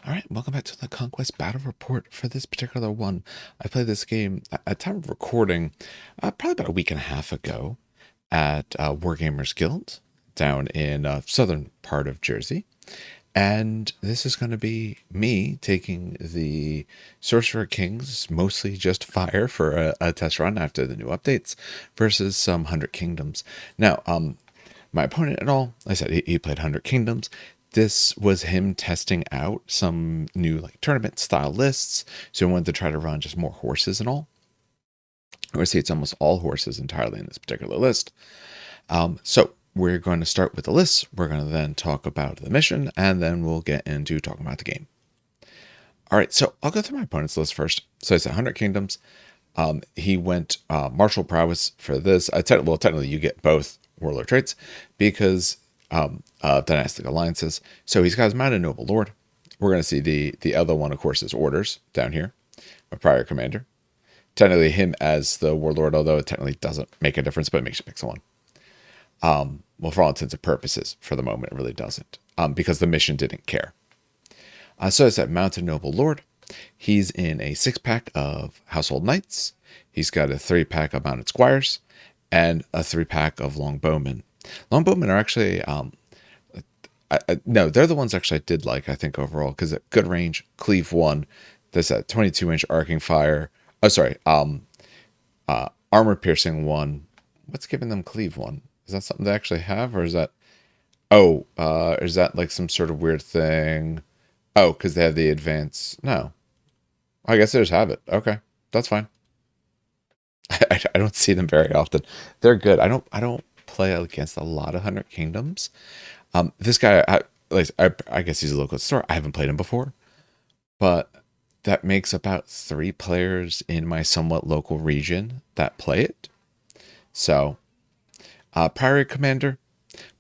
All right, welcome back to the Conquest Battle Report. For this particular one, I played this game at time of recording probably about a week and a half ago at Wargamers Guild down in southern part of Jersey. And this is going to be me taking the Sorcerer Kings, mostly just fire for a test run after the new updates, versus some 100 Kingdoms. Now, my opponent at all, like I said he played 100 Kingdoms. This was him testing out some new like tournament style lists. So he wanted to try to run just more horses and all. Or see, it's almost all horses entirely in this particular list. So we're going to start with the lists. We're going to then talk about the mission, and then we'll get into talking about the game. All right, so I'll go through my opponent's list first. So it's 100 Kingdoms. He went martial prowess for this. Technically, you get both warlord traits because dynastic alliances. So he's got his mounted noble lord. We're going to see the other one, of course, is orders down here, a prior commander. Technically, him as the warlord, although it technically doesn't make a difference, but it makes you pick someone. Well, for all intents and purposes, for the moment, it really doesn't, because the mission didn't care. So it's that mounted noble lord. He's in a 6-pack of household knights. He's got a 3-pack of mounted squires and a 3-pack of longbowmen. Longbowmen are actually, no, they're the ones actually I did like, I think, overall, because at good range, cleave 1. There's that 22-inch arcing fire. Oh, sorry, armor piercing 1. What's giving them cleave 1? Is that something they actually have, or is that, is that like some sort of weird thing? Oh, because they have the advance. No, I guess they just have it. Okay, that's fine. I don't see them very often. They're good. I don't play against a lot of 100 Kingdoms. This guy, I guess he's a local store. I haven't played him before, but that makes about 3 players in my somewhat local region that play it. So, Pirate Commander.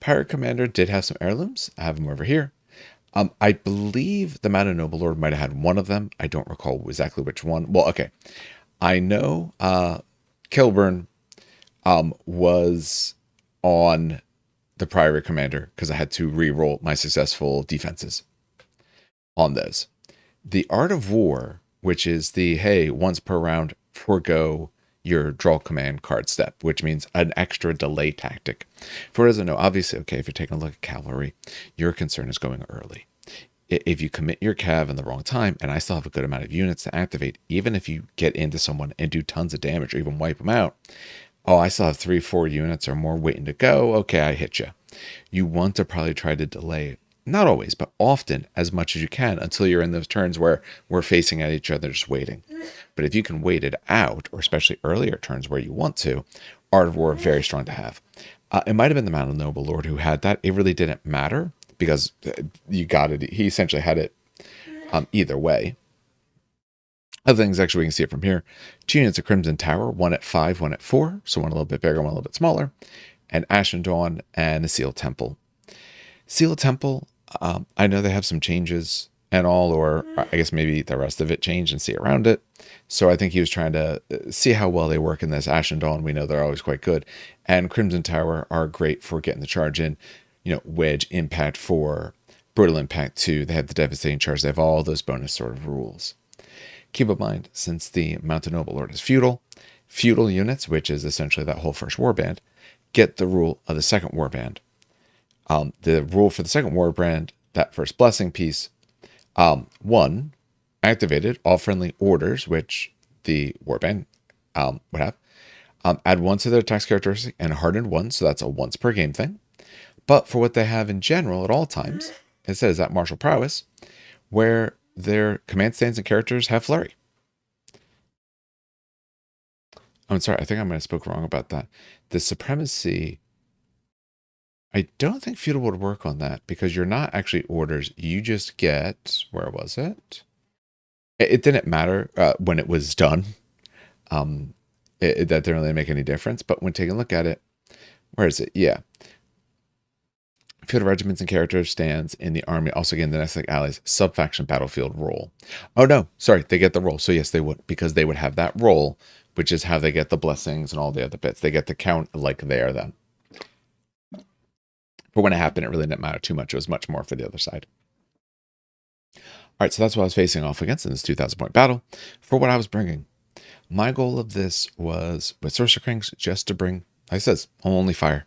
Pirate Commander did have some heirlooms. I have them over here. I believe the Mounted Noble Lord might have had one of them. I don't recall exactly which one. Well, okay. I know Kilburn was on the Pirate Commander because I had to re-roll my successful defenses on those. The Art of War, which is the, hey, once per round, forego your draw command card step, which means an extra delay tactic. For those who know, obviously, okay, if you're taking a look at cavalry, your concern is going early. If you commit your cav in the wrong time, and I still have a good amount of units to activate, even if you get into someone and do tons of damage or even wipe them out, oh, I still have 3-4 units or more waiting to go. Okay, I hit you. You want to probably try to delay, not always, but often as much as you can until you're in those turns where we're facing at each other just waiting. But if you can wait it out, or especially earlier turns where you want to, Art of War very strong to have. It might have been the Mounted Noble Lord who had that. It really didn't matter because you got it. He essentially had it either way. Other things, actually, we can see it from here. 2 units of Crimson Tower, 1 at 5, 1 at 4. So one a little bit bigger, one a little bit smaller. And Ashen Dawn and a Seal Temple. Seal Temple, I know they have some changes and all, or I guess maybe the rest of it changed and see around it. So I think he was trying to see how well they work in this. Ashen Dawn, we know they're always quite good. And Crimson Tower are great for getting the charge in. Wedge Impact 4, Brutal Impact 2. They have the Devastating Charge. They have all those bonus sort of rules. Keep in mind, since the Mounted Noble Lord is feudal units, which is essentially that whole first warband, get the rule of the second warband. The rule for the second warband, that first blessing piece, 1, activated all friendly orders, which the warband would have, add 1 to their attacks characteristic and hardened 1, so that's a once per game thing. But for what they have in general at all times, it says that martial prowess, where their command stands and characters have flurry. I'm sorry, I think I might have spoke wrong about that. The supremacy, I don't think feudal would work on that because you're not actually orders. You just get, where was it? It didn't matter when it was done. That didn't really make any difference. But when taking a look at it, where is it? Yeah. Feudal regiments and characters stands in the army also gain the next allies sub-faction battlefield role. Oh no, sorry, they get the role. So yes, they would, because they would have that role, which is how they get the blessings and all the other bits. They get the count like they are them. But when it happened, it really didn't matter too much. It was much more for the other side. right, so that's what I was facing off against in this 2,000 point battle for what I was bringing. My goal of this was with Sorcerer Kings just to bring, like I says, only fire.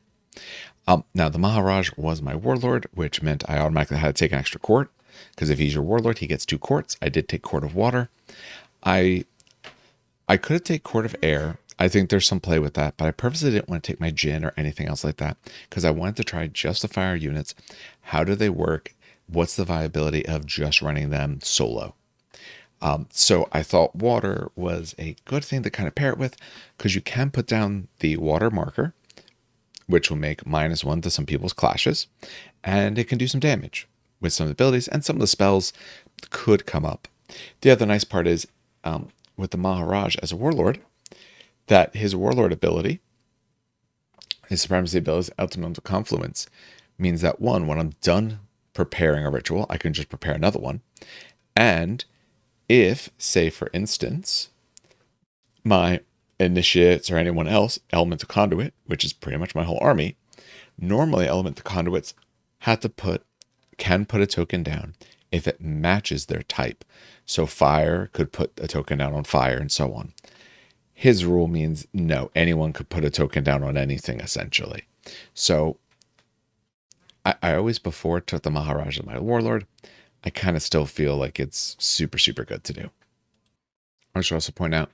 Now the Maharaj was my warlord, which meant I automatically had to take an extra court, because if he's your warlord, he gets 2 courts. I did take Court of Water. I could have taken Court of Air. I think there's some play with that, but I purposely didn't want to take my Jinn or anything else like that because I wanted to try just the fire units. How do they work? What's the viability of just running them solo? So I thought water was a good thing to kind of pair it with because you can put down the water marker, which will make -1 to some people's clashes, and it can do some damage with some of the abilities, and some of the spells could come up. The other nice part is with the Maharaj as a warlord, that his warlord ability, his supremacy ability, elemental confluence, means that one, when I'm done preparing a ritual, I can just prepare another one. And if, say for instance, my initiates or anyone else, elemental conduit, which is pretty much my whole army, normally elemental conduits can put a token down if it matches their type. So fire could put a token down on fire and so on. His rule means no, anyone could put a token down on anything essentially. So I always before took the Maharaj as my warlord. I kind of still feel like it's super, super good to do. I should also point out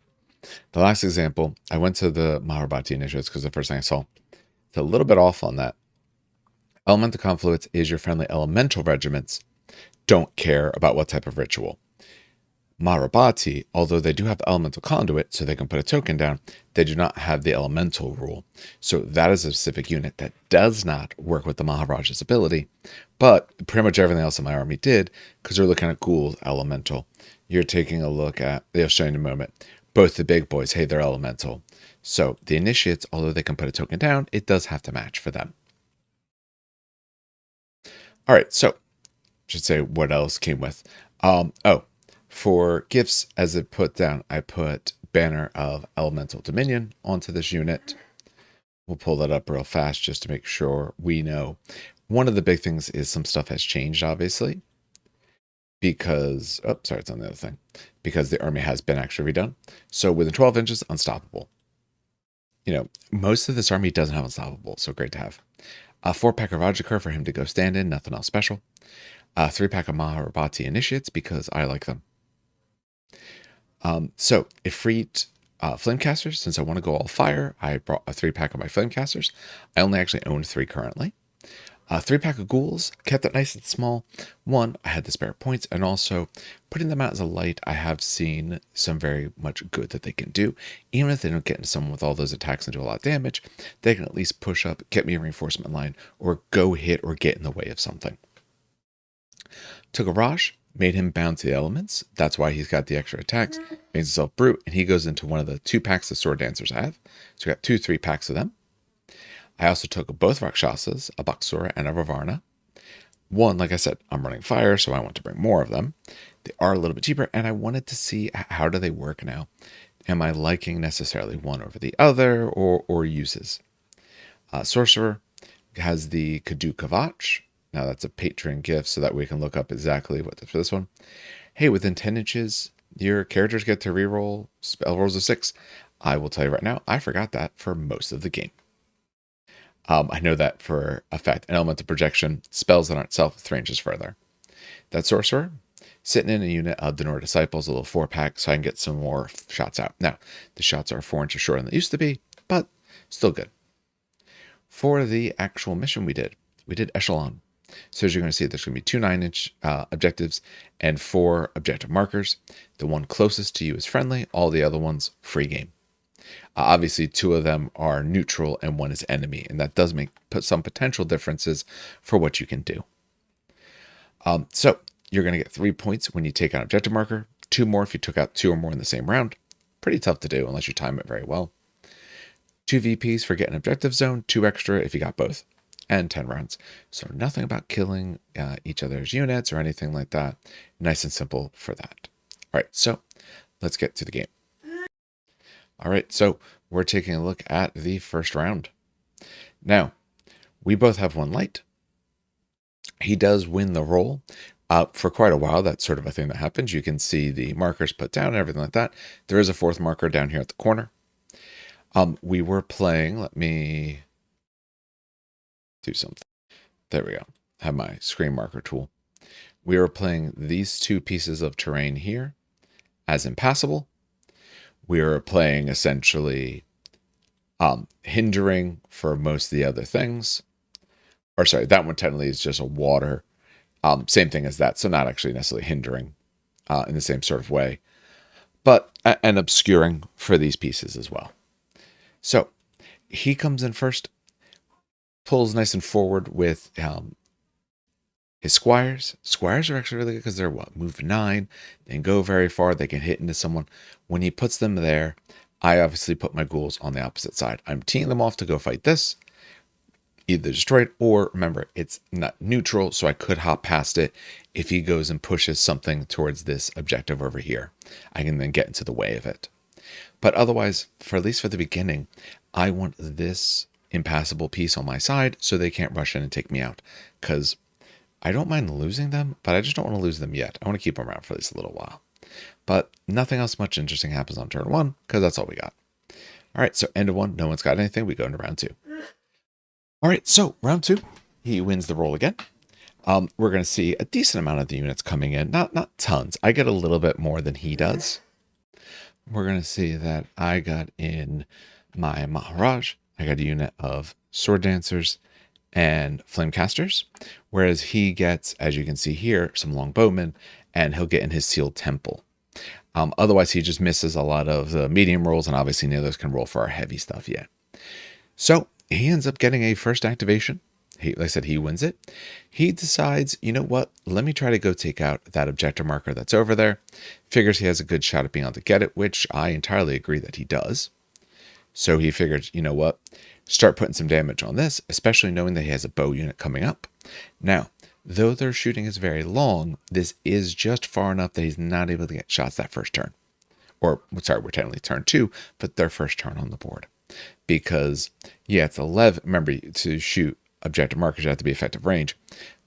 the last example, I went to the Mahabharati initiatives because the first thing I saw. It's a little bit off on that. Elemental Confluence is your friendly elemental regiments don't care about what type of ritual. Mahabharati, although they do have elemental conduit, so they can put a token down, they do not have the elemental rule. So that is a specific unit that does not work with the Maharaj's ability, but pretty much everything else in my army did, because they're looking at ghouls, elemental. You're taking a look at, they'll show you in a moment, both the big boys, hey, they're elemental. So the initiates, although they can put a token down, it does have to match for them. All right, so should say what else came with. For gifts, as it put down, I put Banner of Elemental Dominion onto this unit. We'll pull that up real fast just to make sure we know. One of the big things is some stuff has changed, obviously, because, it's on the other thing, because the army has been actually redone. So within 12 inches, unstoppable. Most of this army doesn't have unstoppable, so great to have. A 4-pack of Rajakar for him to go stand in, nothing else special. A 3-pack of Mahabharati Initiates because I like them. So Ifrit Flamecasters, since I want to go all fire, I brought a 3-pack of my Flamecasters. I only actually own 3 currently. A 3-pack of Ghouls, kept it nice and small. One, I had the spare points, and also putting them out as a light, I have seen some very much good that they can do. Even if they don't get into someone with all those attacks and do a lot of damage, they can at least push up, get me a reinforcement line, or go hit or get in the way of something. Took a Raj, made him bound to the elements. That's why he's got the extra attacks. Makes himself brute, and he goes into one of the 2 packs the sword dancers have. So we got 2 3-packs of them. I also took both Rakshasas, a Baksura and a Ravarna. One, like I said, I'm running fire, so I want to bring more of them. They are a little bit cheaper, and I wanted to see how do they work now. Am I liking necessarily one over the other or uses? Sorcerer has the Kadu Kavach. Now that's a Patreon gift so that we can look up exactly what for this one. Hey, within 10 inches, your characters get to reroll spell rolls of 6. I will tell you right now, I forgot that for most of the game. I know that for a fact. An elemental projection, spells that aren't self 3 inches further. That sorcerer, sitting in a unit of the Nord Disciples, a little 4-pack, so I can get some more shots out. Now, the shots are 4 inches shorter than they used to be, but still good. For the actual mission we did Echelon. So as you're going to see, there's going to be 2 9-inch objectives and 4 objective markers. The one closest to you is friendly. All the other ones, free game. Obviously, 2 of them are neutral and 1 is enemy, and that does put some potential differences for what you can do. So you're going to get 3 points when you take out an objective marker, 2 more if you took out 2 or more in the same round. Pretty tough to do unless you time it very well. 2 VPs for getting objective zone, 2 extra if you got both, and 10 rounds. So nothing about killing each other's units or anything like that. Nice and simple for that. All right, so let's get to the game. All right, so we're taking a look at the first round. Now, we both have 1 light. He does win the roll, For quite a while, that's sort of a thing that happens. You can see the markers put down and everything like that. There is a fourth marker down here at the corner. We were playing, let me do something. There we go. I have my screen marker tool. We were playing these two pieces of terrain here as impassable. We were playing essentially hindering for most of the other things. Or sorry, that one technically is just a water. Same thing as that, so not actually necessarily hindering in the same sort of way, but and obscuring for these pieces as well. So he comes in first, pulls nice and forward with his squires. Squires are actually really good because they're what? Move 9. They can go very far. They can hit into someone. When he puts them there, I obviously put my ghouls on the opposite side. I'm teeing them off to go fight this. Either destroyed or, remember, it's not neutral, so I could hop past it. If he goes and pushes something towards this objective over here, I can then get into the way of it. But otherwise, for at least for the beginning, I want this impassable piece on my side so they can't rush in and take me out. Because I don't mind losing them, but I just don't want to lose them yet. I want to keep them around for at least a little while. But nothing else much interesting happens on turn 1, because that's all we got. All right, so end of 1, no one's got anything. We go into round 2. All right, so round 2, he wins the roll again. We're going to see a decent amount of the units coming in. Not tons. I get a little bit more than he does. We're going to see that I got in my Maharaj. I got a unit of Sword Dancers and Flame Casters, whereas he gets, as you can see here, some Longbowmen, and he'll get in his Sealed Temple. Otherwise, he just misses a lot of the medium rolls, and obviously neither of those can roll for our heavy stuff yet. So he ends up getting a first activation. Like I said, he wins it. He decides, you know what? Let me try to go take out that objective marker that's over there. Figures he has a good shot at being able to get it, which I entirely agree that he does. So he figured, you know what? Start putting some damage on this, especially knowing that he has a bow unit coming up. Now, though their shooting is very long, this is just far enough that he's not able to get shots that first turn. Or, sorry, we're technically turn 2, but their first turn on the board. Because, yeah, it's 11. Remember, to shoot objective markers, you have to be effective range.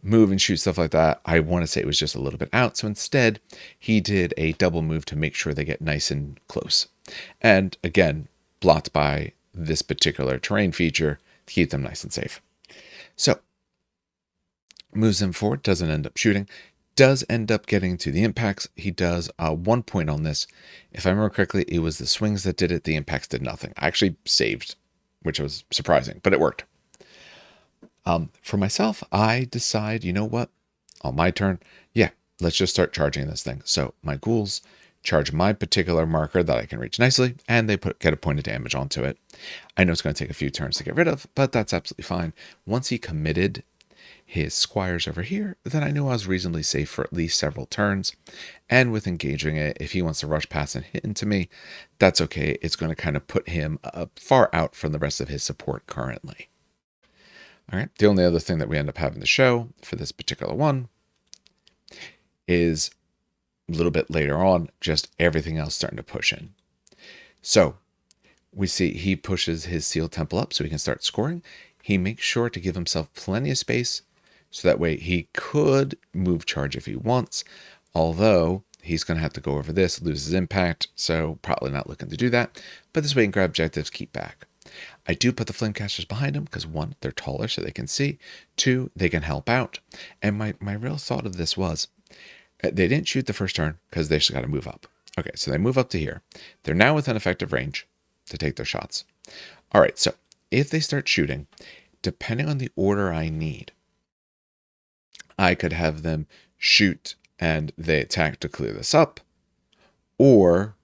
Move and shoot stuff like that, I want to say it was just a little bit out. So instead, he did a double move to make sure they get nice and close. And again, blocked by this particular terrain feature to keep them nice and safe. So, moves him forward, doesn't end up shooting, does end up getting to the impacts. He does 1 point on this. If I remember correctly, it was the swings that did it. The impacts did nothing. I actually saved, which was surprising, but it worked. For myself, I decide, you know what? On my turn, yeah, let's just start charging this thing. So my ghouls charge my particular marker that I can reach nicely, and they get a point of damage onto it. I know it's going to take a few turns to get rid of, but that's absolutely fine. Once he committed his squires over here, then I knew I was reasonably safe for at least several turns. And with engaging it, if he wants to rush past and hit into me, that's okay. It's going to kind of put him far out from the rest of his support currently. All right, the only other thing that we end up having to show for this particular one is a little bit later on, just everything else starting to push in. So we see he pushes his Sealed Temple up so he can start scoring. He makes sure to give himself plenty of space so that way he could move charge if he wants, although he's going to have to go over this, lose his impact, so probably not looking to do that. But this way he can grab objectives, keep back. I do put the Flamecasters behind him because 1, they're taller so they can see. 2, they can help out. And my real thought of this was, they didn't shoot the first turn because they just got to move up. Okay, so they move up to here. They're now within effective range to take their shots. All right, so if they start shooting, depending on the order I need, I could have them shoot and they attack to clear this up, or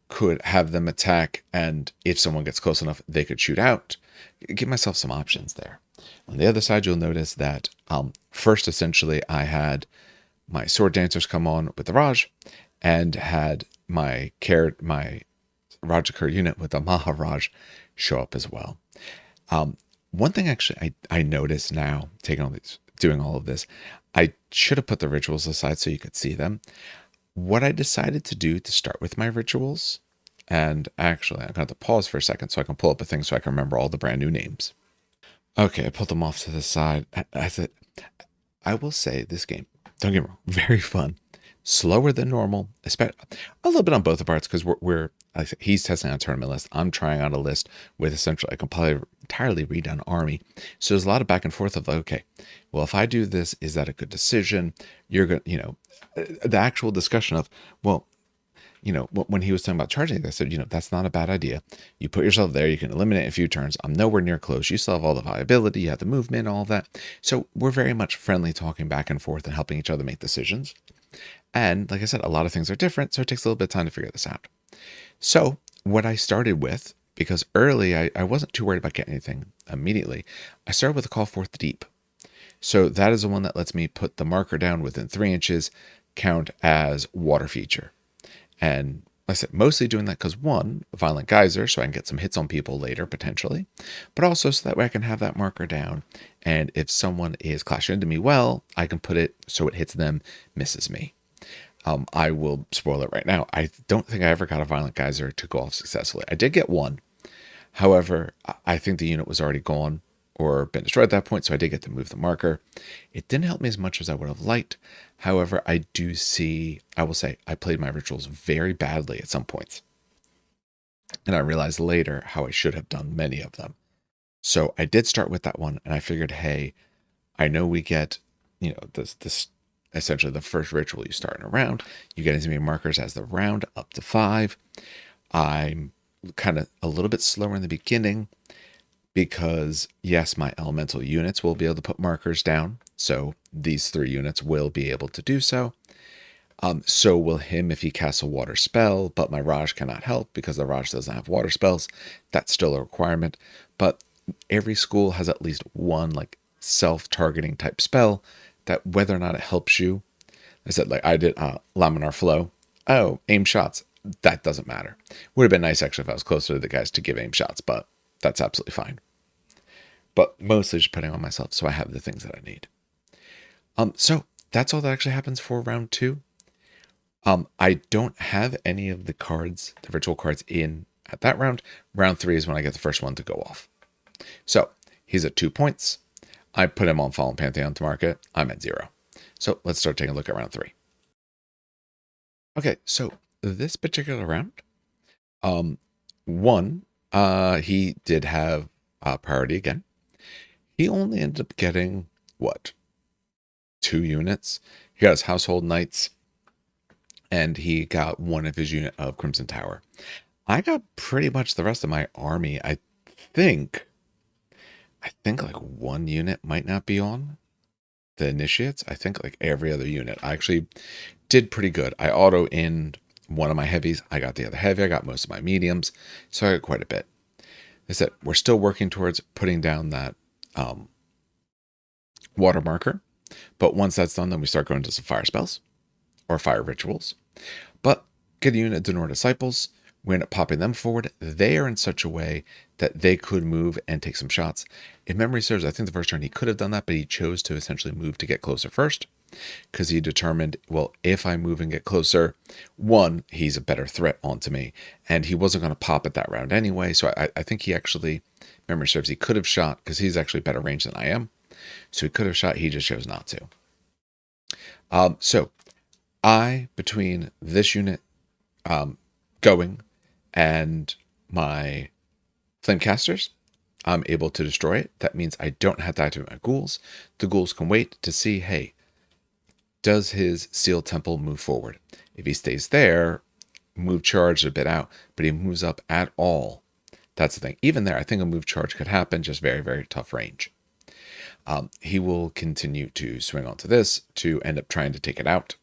could have them attack and if someone gets close enough, they could shoot out. Give myself some options there. On the other side, you'll notice that first, essentially, I had my Sword Dancers come on with the Raj and had my Rajakar unit with the Maharaj show up as well. One thing actually I noticed now, doing all of this, I should have put the rituals aside so you could see them. What I decided to do to start with my rituals, and actually I'm going to have to pause for a second so I can pull up a thing so I can remember all the brand new names. Okay, I pulled them off to the side. I will say this game, Don't get me wrong, very fun. Slower than normal, especially a little bit on both the parts because he's testing on a tournament list. I'm trying out a list with essentially a completely entirely redone army. So there's a lot of back and forth of like, okay, well, if I do this, is that a good decision? You're going to, the actual discussion of, well, when he was talking about charging, I said, that's not a bad idea. You put yourself there, you can eliminate a few turns. I'm nowhere near close. You still have all the viability, you have the movement, all of that. So we're very much friendly, talking back and forth and helping each other make decisions. And like I said, a lot of things are different, so it takes a little bit of time to figure this out. So what I started with, because early I wasn't too worried about getting anything immediately, I started with a Call Forth Deep. So that is the one that lets me put the marker down within 3 inches, count as water feature. And like I said, mostly doing that because one, Violent Geyser, so I can get some hits on people later potentially, but also so that way I can have that marker down. And if someone is clashing into me well, I can put it so it hits them, misses me. I will spoil it right now. I don't think I ever got a Violent Geyser to go off successfully. I did get one. However, I think the unit was already gone or been destroyed at that point, so I did get to move the marker. It didn't help me as much as I would have liked. However, I will say, I played my rituals very badly at some points. And I realized later how I should have done many of them. So I did start with that one, and I figured, hey, I know we get, this essentially the first ritual you start in a round. You get as many markers as the round, up to 5. I'm kind of a little bit slower in the beginning because, yes, my elemental units will be able to put markers down. So these 3 units will be able to do so. So will him if he casts a water spell, but my Raj cannot help because the Raj doesn't have water spells. That's still a requirement. But every school has at least one like self-targeting type spell that whether or not it helps you. I said, like I did Laminar Flow. Oh, aim shots. That doesn't matter. Would have been nice actually if I was closer to the guys to give aim shots, but that's absolutely fine. But mostly just putting on myself so I have the things that I need. So that's all that actually happens for round 2. I don't have any of the cards, the virtual cards in at that round. Round 3 is when I get the first one to go off. So he's at 2 points. I put him on Fallen Pantheon to mark it. I'm at 0. So let's start taking a look at round 3. Okay, so this particular round, he did have priority again. He only ended up getting, 2 units. He got his Household Knights, and he got one of his unit of Crimson Tower. I got pretty much the rest of my army. I think like 1 unit might not be on the initiates. I think like every other unit. I actually did pretty good. I auto-inned one of my heavies. I got the other heavy. I got most of my mediums. So I got quite a bit. I said we're still working towards putting down that water marker. But once that's done, then we start going to some fire spells or fire rituals. But get a unit of Denor Disciples. We end up popping them forward. They are in such a way that they could move and take some shots. If memory serves, I think the first turn he could have done that, but he chose to essentially move to get closer first because he determined, well, if I move and get closer, 1, he's a better threat onto me, and he wasn't going to pop at that round anyway. So I think he actually, memory serves, he could have shot because he's actually better range than I am. So he could have shot. He just chose not to. So between this unit going and my Flamecasters, I'm able to destroy it. That means I don't have to activate my ghouls. The ghouls can wait to see, hey, does his Sealed Temple move forward? If he stays there, move charge a bit out, but he moves up at all. That's the thing. Even there, I think a move charge could happen, just very, very tough range. He will continue to swing onto this to end up trying to take it out.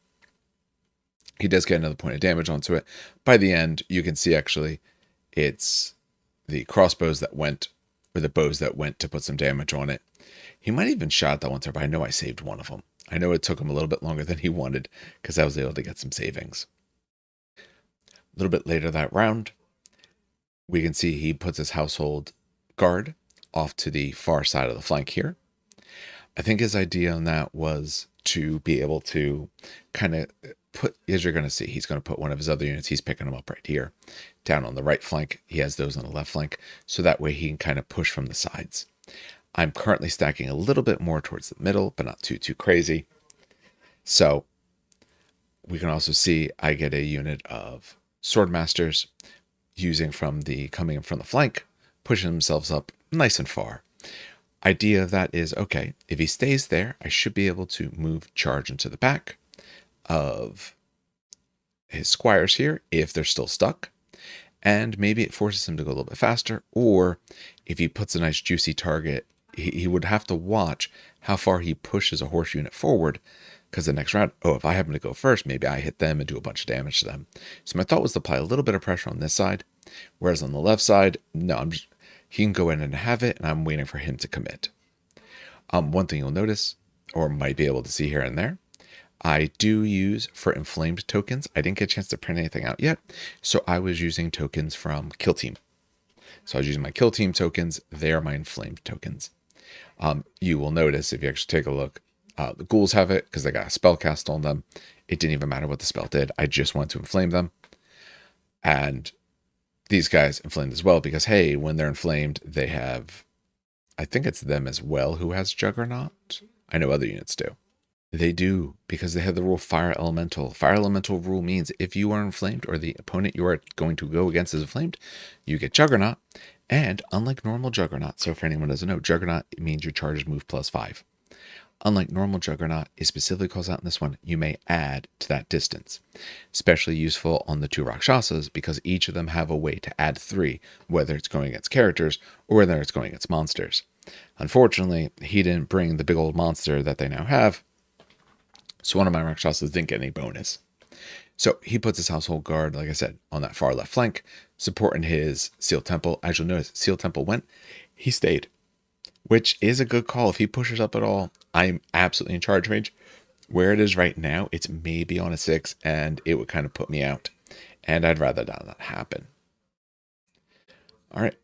He does get another point of damage onto it. By the end, you can see actually it's the crossbows that went, or the bows that went to put some damage on it. He might even shot that one there, but I know I saved one of them. I know it took him a little bit longer than he wanted because I was able to get some savings. A little bit later that round, we can see he puts his household guard off to the far side of the flank here. I think his idea on that was to be able to kind of put, as you're going to see, he's going to put one of his other units, he's picking them up right here, down on the right flank. He has those on the left flank, so that way he can kind of push from the sides. I'm currently stacking a little bit more towards the middle, but not too crazy. So we can also see I get a unit of Swordmasters coming in from the flank, pushing themselves up nice and far. Idea of that is, okay, if he stays there, I should be able to move charge into the back of his squires here if they're still stuck. And maybe it forces him to go a little bit faster, or if he puts a nice juicy target, he would have to watch how far he pushes a horse unit forward, because the next round, if I happen to go first, maybe I hit them and do a bunch of damage to them. So my thought was to apply a little bit of pressure on this side, whereas on the left side, no, he can go in and have it, and I'm waiting for him to commit. One thing you'll notice, or might be able to see here and there, I do use for inflamed tokens. I didn't get a chance to print anything out yet, so I was using tokens from Kill Team. So I was using my Kill Team tokens. They are my inflamed tokens. You will notice if you actually take a look, the ghouls have it because they got a spell cast on them. It didn't even matter what the spell did. I just wanted to inflame them. And these guys inflamed as well because, hey, when they're inflamed, they have, I think it's them as well who has Juggernaut. I know other units do. They do, because they have the rule Fire Elemental. Fire Elemental rule means if you are inflamed or the opponent you are going to go against is inflamed, you get Juggernaut. And unlike normal Juggernaut, so for anyone who doesn't know, Juggernaut means your charges move +5. Unlike normal Juggernaut, it specifically calls out in this one, you may add to that distance. Especially useful on the 2 Rakshasas because each of them have a way to add 3, whether it's going against characters or whether it's going against monsters. Unfortunately, he didn't bring the big old monster that they now have, so one of my Rakshasas didn't get any bonus. So he puts his household guard, like I said, on that far left flank, supporting his Seal Temple. As you'll notice, Seal Temple went, he stayed, which is a good call. If he pushes up at all, I'm absolutely in charge range. Where it is right now, it's maybe on a 6, and it would kind of put me out. And I'd rather that not happen. All right.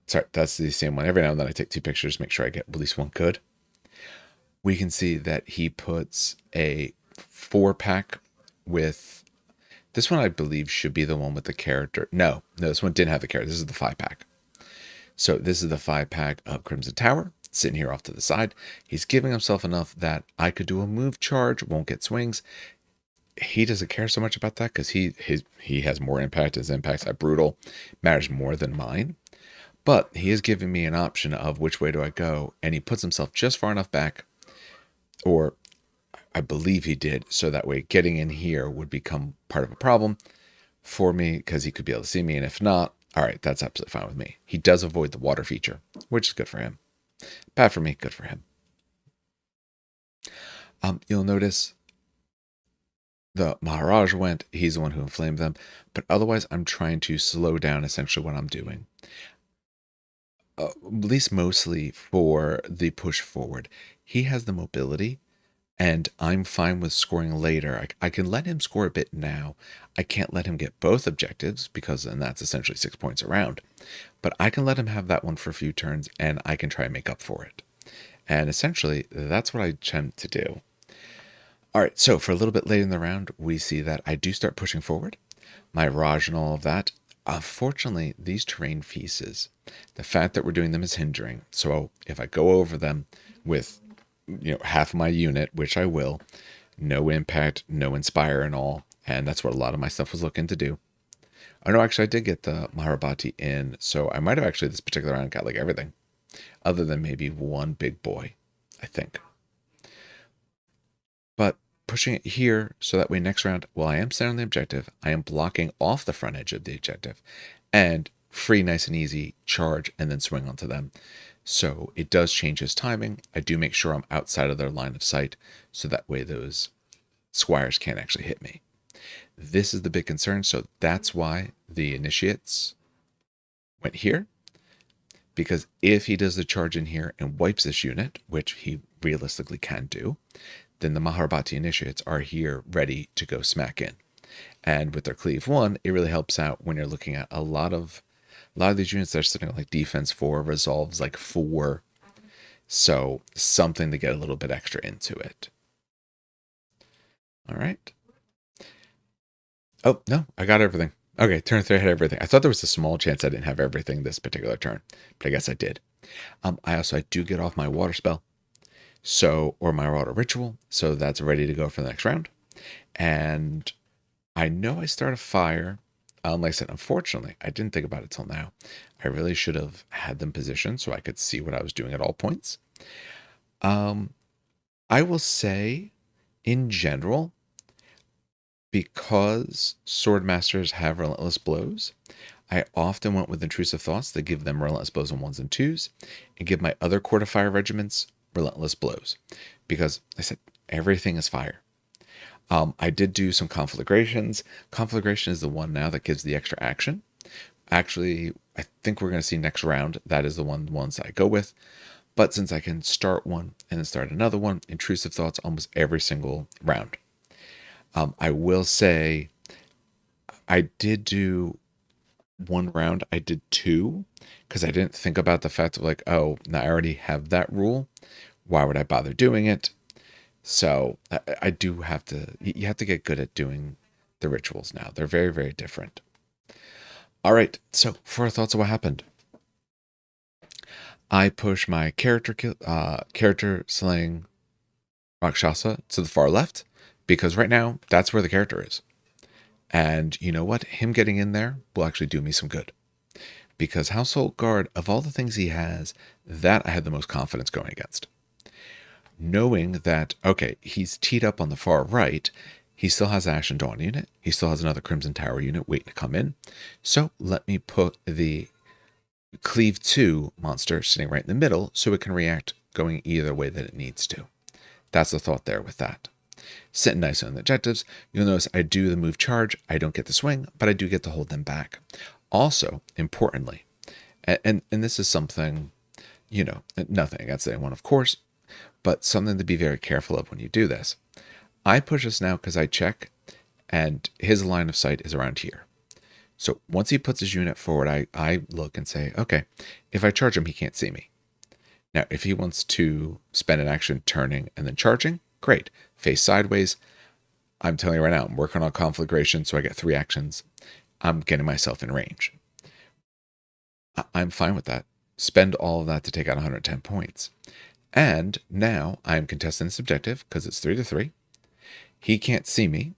Sorry, that's the same one. Every now and then I take 2 pictures, make sure I get at least one good. We can see that he puts a 4-pack with this one. I believe should be the one with the character. No, this one didn't have the character. This is the 5-pack. So this is the 5-pack of Crimson Tower sitting here off to the side. He's giving himself enough that I could do a move charge, won't get swings. He doesn't care so much about that because he has more impact. His impacts at brutal matters more than mine. But he is giving me an option of which way do I go, and he puts himself just far enough back, or I believe he did, so that way getting in here would become part of a problem for me because he could be able to see me, and if not, all right, that's absolutely fine with me. He does avoid the water feature, which is good for him. Bad for me, good for him. You'll notice the Maharaj went, he's the one who inflamed them, but otherwise I'm trying to slow down essentially what I'm doing. At least mostly for the push forward. He has the mobility, and I'm fine with scoring later. I can let him score a bit now. I can't let him get both objectives because then that's essentially 6 points around. But I can let him have that one for a few turns, and I can try and make up for it. And essentially, that's what I attempt to do. All right, so for a little bit later in the round, we see that I do start pushing forward. My Raj and all of that. Unfortunately, these terrain pieces, the fact that we're doing them is hindering. So if I go over them with half of my unit, which I will, no impact, no inspire and all, and that's what a lot of my stuff was looking to do. Oh no, actually I did get the Maharabati in, so I might have actually this particular round got like everything, other than maybe one big boy, I think. But pushing it here so that way next round, while I am set on the objective, I am blocking off the front edge of the objective and free, nice and easy, charge and then swing onto them. So it does change his timing. I do make sure I'm outside of their line of sight so that way those squires can't actually hit me. This is the big concern. So that's why the initiates went here. Because if he does the charge in here and wipes this unit, which he realistically can do, then the Maharabati initiates are here ready to go smack in. And with their cleave 1, it really helps out when you're looking at a lot of these units that are sitting like defense 4, resolves like 4. So something to get a little bit extra into it. All right. Oh, no, I got everything. Okay, turn 3 I had everything. I thought there was a small chance I didn't have everything this particular turn, but I guess I did. I do get off my water spell. So, or my Marauder Ritual. So that's ready to go for the next round. And I know I start a fire. Like I said, unfortunately, I didn't think about it till now. I really should have had them positioned so I could see what I was doing at all points. I will say, in general, because sword masters have relentless blows, I often went with intrusive thoughts that give them relentless blows on ones and twos, and give my other quarter fire regiments relentless blows, because I said everything is fire. I did do some conflagrations. Conflagration is the one now that gives the extra action. Actually, I think we're going to see next round. That is the ones that I go with. But since I can start one and then start another one, intrusive thoughts almost every single round. I will say I did do one round. I did two because I didn't think about the fact of like, oh, now I already have that rule. Why would I bother doing it? So I do have to, you have to get good at doing the rituals now. They're very, very different. All right. So for our thoughts of what happened, I push my character slaying Rakshasa to the far left because right now that's where the character is. And you know what? Him getting in there will actually do me some good. Because Household Guard, of all the things he has, that I had the most confidence going against. Knowing that, okay, he's teed up on the far right, he still has an Ashen Dawn unit, he still has another Crimson Tower unit waiting to come in. So let me put the Cleave 2 monster sitting right in the middle so it can react going either way that it needs to. That's the thought there with that. Sitting nice on the objectives, you'll notice I do the move charge. I don't get the swing, but I do get to hold them back. Also, importantly, and this is something, nothing against anyone, of course, but something to be very careful of when you do this. I push this now because I check, and his line of sight is around here. So once he puts his unit forward, I look and say, okay, if I charge him, he can't see me. Now, if he wants to spend an action turning and then charging, great. Face sideways. I'm telling you right now, I'm working on conflagration, so I get 3 actions. I'm getting myself in range. I'm fine with that. Spend all of that to take out 110 points. And now I'm contesting this objective because it's 3-3. He can't see me.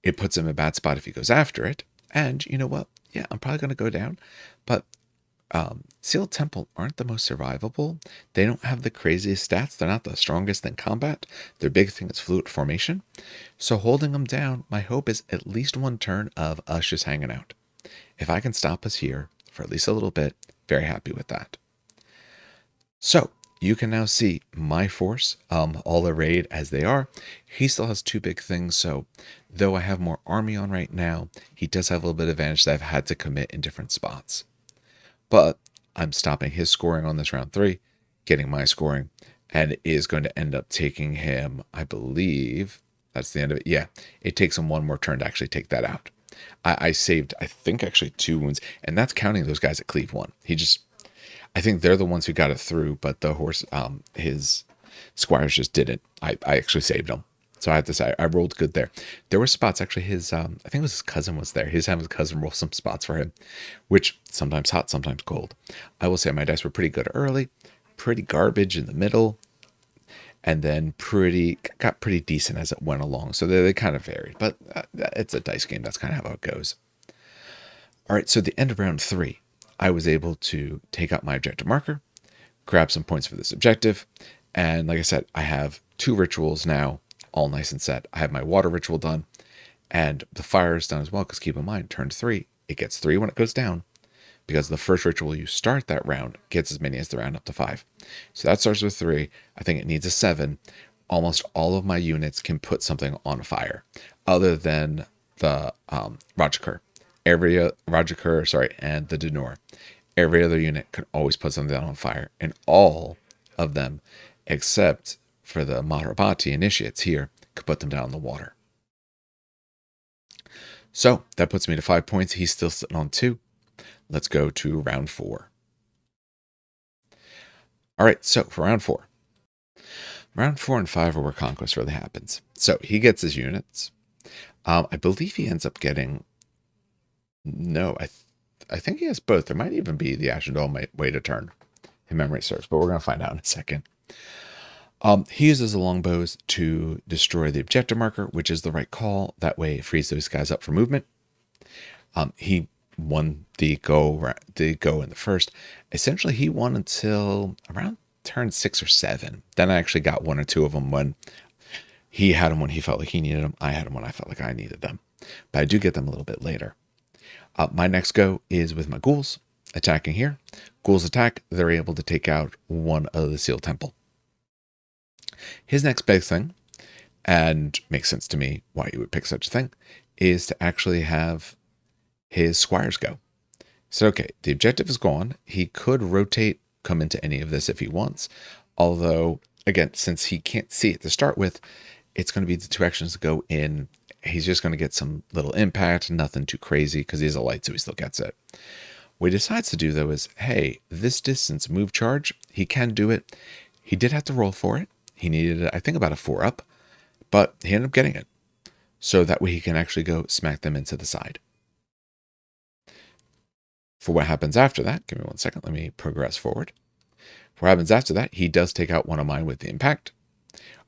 It puts him in a bad spot if he goes after it. And you know what? Yeah, I'm probably going to go down. But Sealed Temple aren't the most survivable. They don't have the craziest stats. They're not the strongest in combat. Their big thing is fluid formation. So holding them down, my hope is at least one turn of us just hanging out. If I can stop us here for at least a little bit, very happy with that. So you can now see my force, all arrayed as they are. He still has 2 big things, so though I have more army on right now, he does have a little bit of advantage that I've had to commit in different spots. But I'm stopping his scoring on this round 3, getting my scoring, and it is going to end up taking him, I believe, that's the end of it. Yeah, it takes him one more turn to actually take that out. I saved, I think, actually 2 wounds, and that's counting those guys at Cleave 1. I think they're the ones who got it through, but the horse, his squires just didn't. I actually saved them. So I have to say, I rolled good there. There were spots, actually, I think it was his cousin was there. His cousin rolled some spots for him, which sometimes hot, sometimes cold. I will say my dice were pretty good early, pretty garbage in the middle, and then got pretty decent as it went along. So they kind of varied, but it's a dice game. That's kind of how it goes. All right, so at the end of round 3, I was able to take out my objective marker, grab some points for this objective, and like I said, I have 2 rituals now, all nice and set. I have my water ritual done, and the fire is done as well, because keep in mind, turn 3, it gets 3 when it goes down, because the first ritual you start that round gets as many as the round up to 5. So that starts with 3. I think it needs a 7. Almost all of my units can put something on fire, other than the Rajakur. And the Denor. Every other unit can always put something on fire, and all of them, except for the Maharabati initiates here, could put them down in the water. So that puts me to 5 points. He's still sitting on 2. Let's go to round 4. All right, so for round 4. Round 4 and 5 are where Conquest really happens. So he gets his units. I believe he ends up getting... No, I think he has both. There might even be the Ashen Dawn way to turn, if memory serves, but we're going to find out in a second. He uses the longbows to destroy the objective marker, which is the right call. That way it frees those guys up for movement. He won the go in the first. Essentially, he won until around turn 6 or 7. Then I actually got one or two of them when he had them when he felt like he needed them. I had them when I felt like I needed them. But I do get them a little bit later. My next go is with my ghouls attacking here. Ghouls attack. They're able to take out one of the Seal Temple. His next big thing, and makes sense to me why you would pick such a thing, is to actually have his squires go. So, okay, the objective is gone. He could rotate, come into any of this if he wants. Although, again, since he can't see it to start with, it's going to be the two actions to go in. He's just going to get some little impact, nothing too crazy, because he's a light, so he still gets it. What he decides to do, though, is, hey, this distance move charge, he can do it. He did have to roll for it. He needed, I think, about a 4-up, but he ended up getting it. So that way he can actually go smack them into the side. For what happens after that, give me 1 second, let me progress forward. For what happens after that, he does take out one of mine with the impact.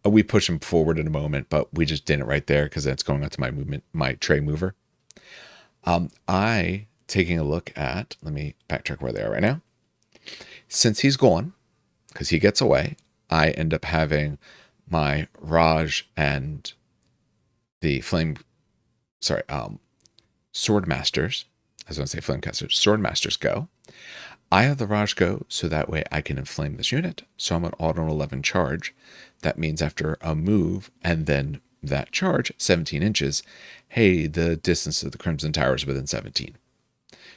We push him forward in a moment, but we just did it right there because that's going onto my movement, my tray mover. I, taking a look at, let me backtrack where they are right now. Since he's gone, because he gets away, I end up having my Raj and the Sword Masters, I was going to say Flamecasters, Sword Masters go. I have the Raj go, so that way I can inflame this unit. So I'm an auto 11 charge. That means after a move and then that charge, 17 inches, hey, the distance of the Crimson Tower is within 17.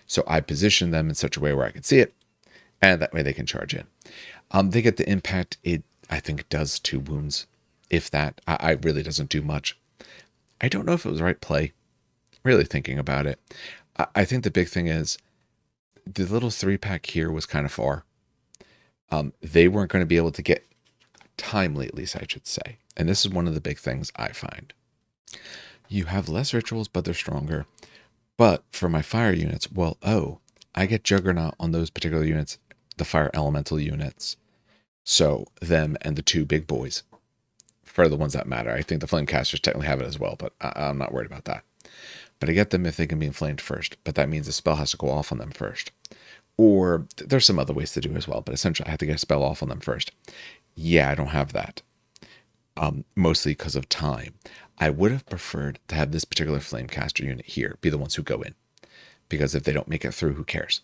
So I position them in such a way where I can see it, and that way they can charge in. They get the impact. It, I think, does 2 wounds, if that. I really doesn't do much. I don't know if it was the right play, really thinking about it. I think the big thing is the little 3-pack here was kind of far. They weren't going to be able to get timely, at least I should say. And this is one of the big things I find. You have less rituals, but they're stronger. But for my fire units, well, I get Juggernaut on those particular units, the fire elemental units. So them and the 2 big boys, for the ones that matter. I think the Flamecasters technically have it as well, but I'm not worried about that. But I get them if they can be inflamed first, but that means the spell has to go off on them first. Or there's some other ways to do it as well, but essentially I have to get a spell off on them first. Yeah, I don't have that. Mostly because of time. I would have preferred to have this particular Flamecaster unit here be the ones who go in. Because if they don't make it through, who cares?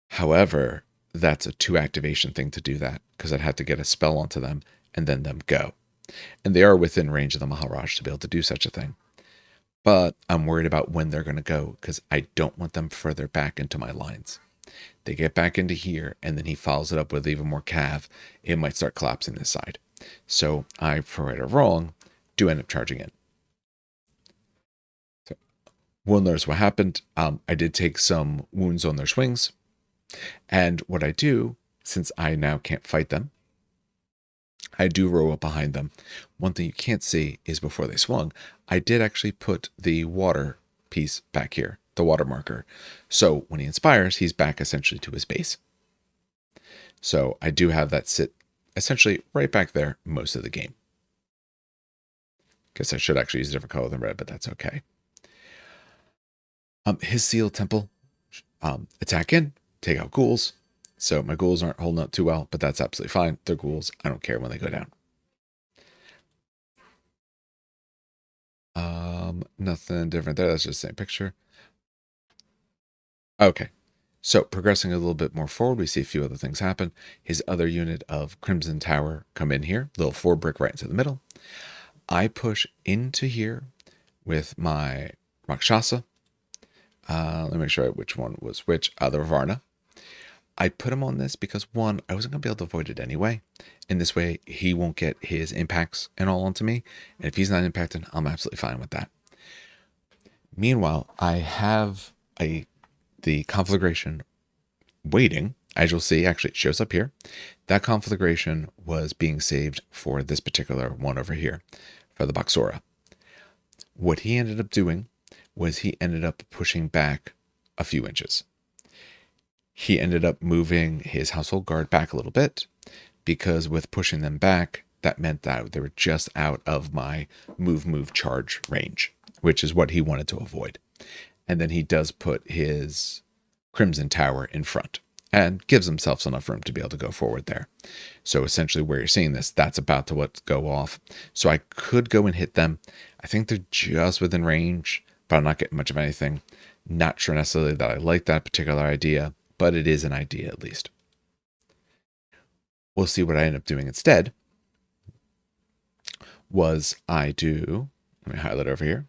However, that's a 2 activation thing to do that, because I'd have to get a spell onto them and then them go. And they are within range of the Maharaj to be able to do such a thing. But I'm worried about when they're going to go, because I don't want them further back into my lines. They get back into here, and then he follows it up with even more cav. It might start collapsing this side. So I, for right or wrong, do end up charging in. So we'll notice what happened. I did take some wounds on their swings. And what I do, since I now can't fight them, I do row up behind them. One thing you can't see is before they swung, I did actually put the water piece back here, the water marker. So when he inspires, he's back essentially to his base. So I do have that sit essentially right back there most of the game. Guess I should actually use a different color than red, but that's okay. His Seal Temple, attack in, take out ghouls. So my ghouls aren't holding up too well, but that's absolutely fine. They're ghouls. I don't care when they go down. Nothing different there. That's just the same picture. Okay. So progressing a little bit more forward, we see a few other things happen. His other unit of Crimson Tower come in here, little 4 brick right into the middle. I push into here with my Rakshasa. Let me make sure which one was which. The Varna. I put him on this because, one, I wasn't going to be able to avoid it anyway. In this way, he won't get his impacts and all onto me. And if he's not impacted, I'm absolutely fine with that. Meanwhile, I have the conflagration waiting. As you'll see, actually it shows up here. That conflagration was being saved for this particular one over here, for the Baxora. What he ended up doing was he ended up pushing back a few inches. He ended up moving his household guard back a little bit, because with pushing them back, that meant that they were just out of my move charge range, which is what he wanted to avoid. And then he does put his Crimson Tower in front and gives himself enough room to be able to go forward there. So essentially where you're seeing this, that's about to what go off. So I could go and hit them. I think they're just within range, but I'm not getting much of anything. Not sure necessarily that I like that particular idea, but it is an idea at least. We'll see what I end up doing instead. Was I do, let me highlight over here.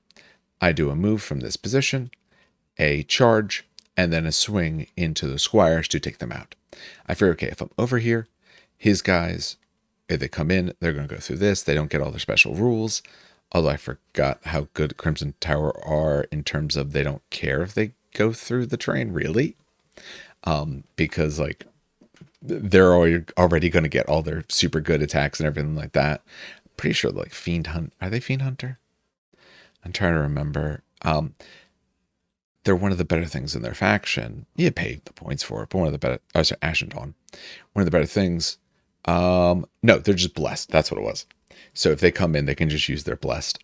I do a move from this position, a charge, and then a swing into the squires to take them out. I figure, okay, if I'm over here, his guys, if they come in, they're going to go through this. They don't get all their special rules. Although I forgot how good Crimson Tower are in terms of they don't care if they go through the terrain, really. Because, like, they're already going to get all their super good attacks and everything like that. Pretty sure, like, Fiend Hunt. Are they Fiend Hunter? I'm trying to remember. They're one of the better things in their faction. You pay the points for it, but one of the better. Oh, sorry, Ashen Dawn. One of the better things. No, they're just blessed. That's what it was. So if they come in, they can just use their blessed.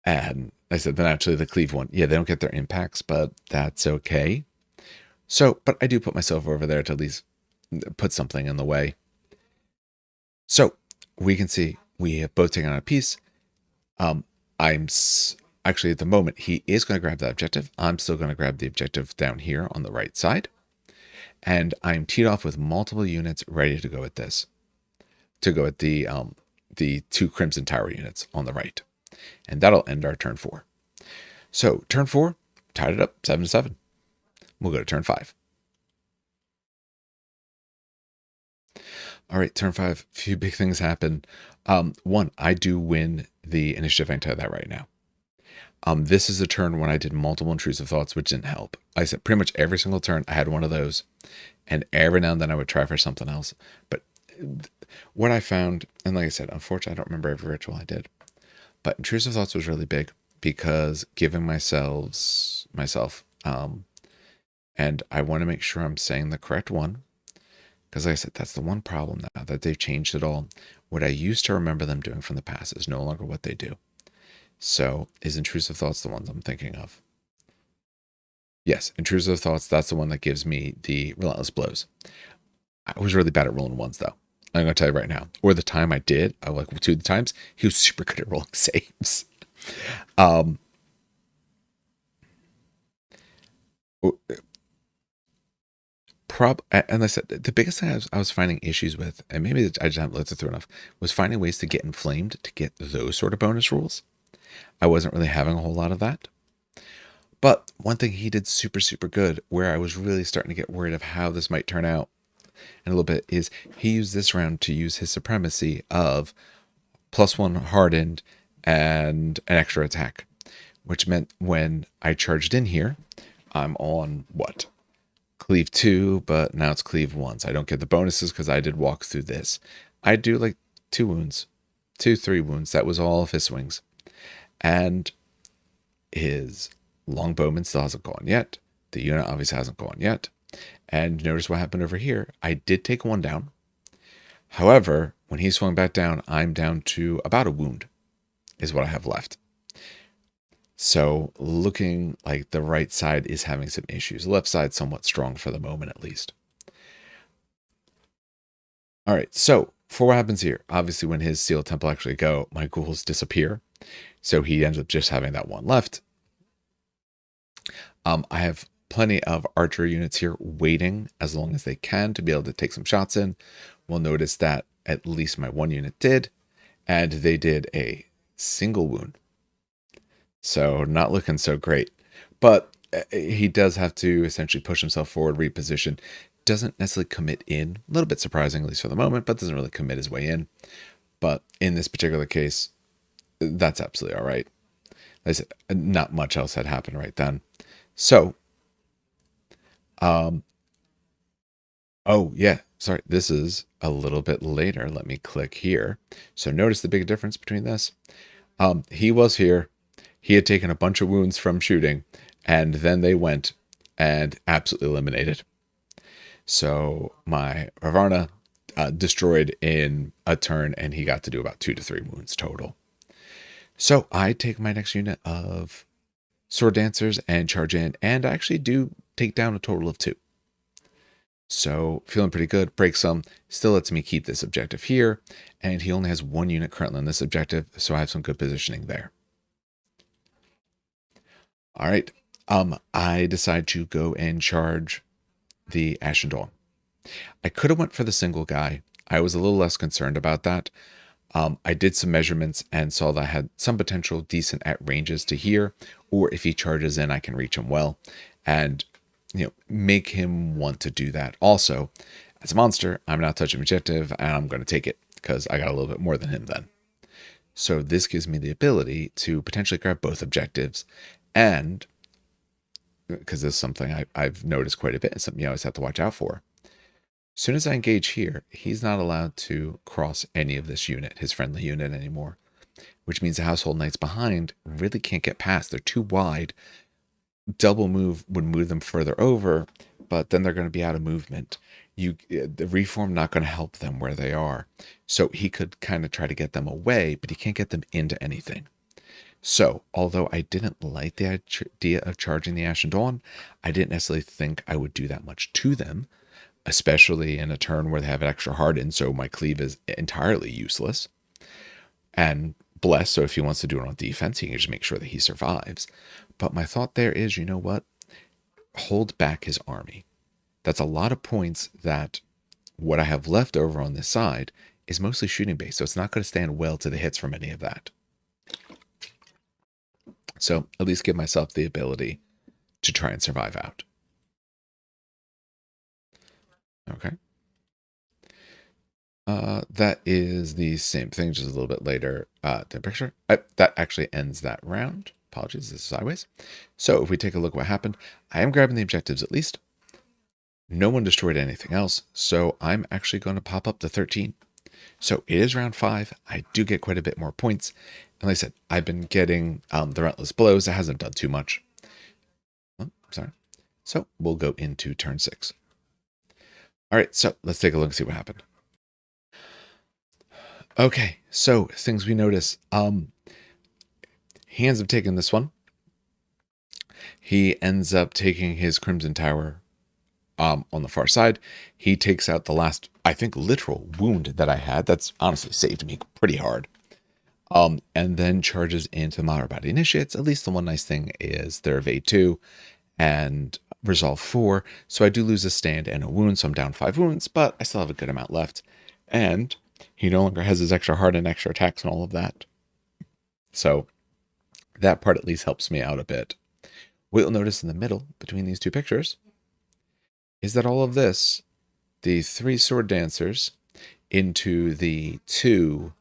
And I said, then actually the cleave one. Yeah, they don't get their impacts, but that's okay. So, but I do put myself over there to at least put something in the way. So we can see we have both taken on a piece. Actually, at the moment, he is going to grab that objective. I'm still going to grab the objective down here on the right side. And I'm teed off with multiple units ready to go at this. To go at the 2 Crimson Tower units on the right. And that'll end our turn 4. So, turn 4, tied it up, 7-7. We'll go to turn 5. All right, turn 5, a few big things happen. One, I do win the initiative. I can tell you that right now. This is a turn when I did multiple intrusive thoughts, which didn't help. I said pretty much every single turn I had one of those, and every now and then I would try for something else. But what I found, and like I said, unfortunately, I don't remember every ritual I did, but intrusive thoughts was really big because giving myself, and I want to make sure I'm saying the correct one, because like I said, that's the one problem now that they've changed it all. What I used to remember them doing from the past is no longer what they do. So, is intrusive thoughts the ones I'm thinking of? Yes, intrusive thoughts, that's the one that gives me the relentless blows. I was really bad at rolling ones, though. I'm going to tell you right now. Or the time I did, I like 2 of the times, he was super good at rolling saves. And I said, the biggest thing I was finding issues with, and maybe I just haven't looked through enough, was finding ways to get inflamed to get those sort of bonus rules. I wasn't really having a whole lot of that. But one thing he did super, super good, where I was really starting to get worried of how this might turn out in a little bit, is he used this round to use his supremacy of +1 hardened and an extra attack, which meant when I charged in here, I'm on what? Cleave 2, but now it's Cleave 1. So I don't get the bonuses because I did walk through this. I do like 2 wounds, 3 wounds. That was all of his swings. And his longbowman still hasn't gone yet. The unit obviously hasn't gone yet. And notice what happened over here. I did take 1 down. However, when he swung back down, I'm down to about a wound is what I have left. So looking like the right side is having some issues. The left side somewhat strong for the moment at least. All right, so for what happens here, obviously when his Seal Temple actually go, my ghouls disappear. So he ends up just having that 1 left. I have plenty of archer units here waiting as long as they can to be able to take some shots in. We'll notice that at least my 1 unit did, and they did a single wound. So not looking so great. But he does have to essentially push himself forward, reposition. Doesn't necessarily commit in. A little bit surprising, at least for the moment, but doesn't really commit his way in. But in this particular case, that's absolutely all right. Like I said, not much else had happened right then. So, oh yeah, sorry, this is a little bit later. Let me click here. So notice the big difference between this. He was here. He had taken a bunch of wounds from shooting, and then they went and absolutely eliminated. So my Ravarna destroyed in a turn, and he got to do about 2 to 3 wounds total. So I take my next unit of Sword Dancers and charge in, and I actually do take down a total of 2. So feeling pretty good, break some, still lets me keep this objective here, and he only has 1 unit currently on this objective, so I have some good positioning there. All right, I decide to go and charge the Ashen Dawn. I could have went for the single guy. I was a little less concerned about that. I did some measurements and saw that I had some potential decent at ranges to here, or if he charges in, I can reach him well, and make him want to do that. Also, as a monster, I'm not touching objective, and I'm going to take it because I got a little bit more than him then. So this gives me the ability to potentially grab both objectives, and because this is something I've noticed quite a bit and something you always have to watch out for. As soon as I engage here, he's not allowed to cross any of this unit, his friendly unit, anymore, which means the household knights behind really can't get past. They're too wide. Double move would move them further over, but then they're going to be out of movement. The reform not going to help them where they are. So he could kind of try to get them away, but he can't get them into anything. So, although I didn't like the idea of charging the Ashen Dawn, I didn't necessarily think I would do that much to them, especially in a turn where they have an extra harden, so my cleave is entirely useless. And bless, so if he wants to do it on defense, he can just make sure that he survives. But my thought there is, you know what? Hold back his army. That's a lot of points that what I have left over on this side is mostly shooting base, so it's not going to stand well to the hits from any of that. So at least give myself the ability to try and survive out. Okay. That is the same thing, just a little bit later. The picture that actually ends that round. Apologies, this is sideways. So if we take a look at what happened, I am grabbing the objectives at least. No one destroyed anything else, so I'm actually going to pop up to 13. So it is round 5. I do get quite a bit more points. And like I said, I've been getting the Relentless Blows. It hasn't done too much. Oh, sorry. So we'll go into turn 6. All right, so let's take a look and see what happened. Okay, so things we notice. He ends up taking this one. He ends up taking his Crimson Tower on the far side. He takes out the last, I think, literal wound that I had. That's honestly saved me pretty hard. And then charges into Maharabati Initiates. At least the one nice thing is they're Evade 2 and Resolve 4. So I do lose a stand and a wound, so I'm down 5 wounds, but I still have a good amount left. And he no longer has his extra heart and extra attacks and all of that. So that part at least helps me out a bit. What you'll notice in the middle between these two pictures is that all of this, the 3 Sword Dancers into the 2